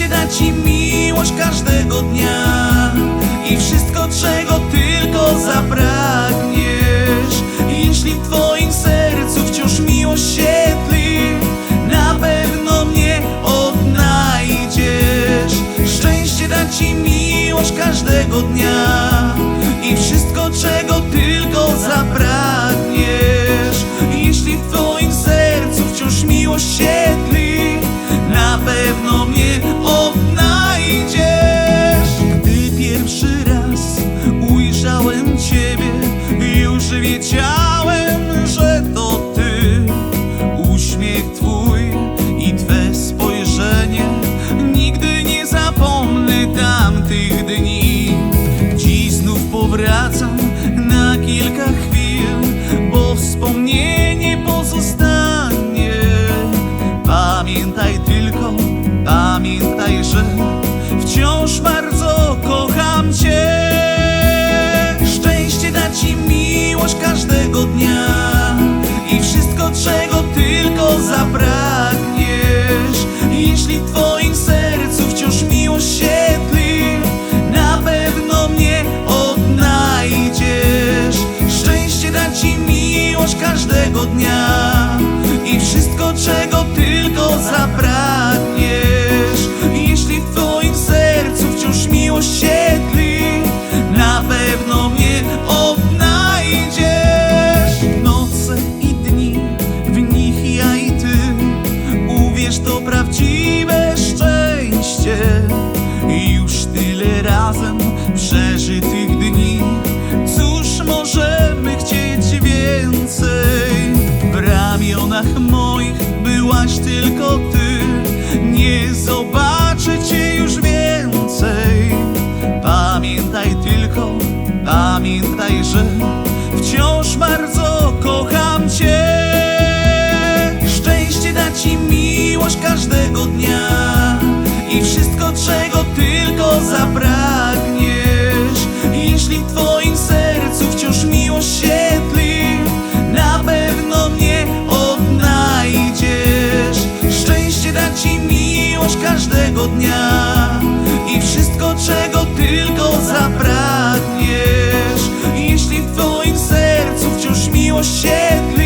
da ci miłość każdego dnia i wszystko, czego tylko zapragniesz. Jeśli w twoim sercu wciąż miłość się tli, na pewno mnie odnajdziesz. Szczęście da ci miłość każdego dnia i wszystko, czego tylko zapragniesz. Jeśli w twoim sercu wciąż miłość się tli, na pewno mnie odnajdziesz. Gdy pierwszy raz ujrzałem ciebie, już wiedziałem, że to ty. Uśmiech twój i twe spojrzenie, nigdy nie zapomnę tamtych dni. Dziś znów powracam na kilka chwil, bo wspomnienie pozostanie. Pamiętaj tylko, pamiętaj, że wciąż bardzo kocham cię. Szczęście da ci miłość każdego dnia i wszystko, czego tylko zapragniesz. Jeśli w twoim sercu wciąż miłość się tli, na pewno mnie odnajdziesz. Szczęście da ci miłość każdego dnia i wszystko, czego tylko zapragniesz. Jeśli w twoim sercu wciąż miłość się tli, na pewno mnie odnajdziesz. Noce i dni, w nich ja i ty, uwierz, to prawdziwe szczęście. Już tyle razem przeżytych dni, cóż możemy chcieć więcej? W ramionach moich byłaś tylko ty, nie zobaczę cię już więcej. Pamiętaj tylko, pamiętaj, że wciąż bardzo kocham cię. Szczęście da ci miłość każdego dnia i wszystko, czego tylko zapragniesz. Jeśli w twoim sercu wciąż miłość się tli, na pewno mnie odnajdziesz. Szczęście da ci miłość każdego dnia i wszystko, czego tylko zapragniesz. Jeśli w twoim sercu wciąż miłość się tli,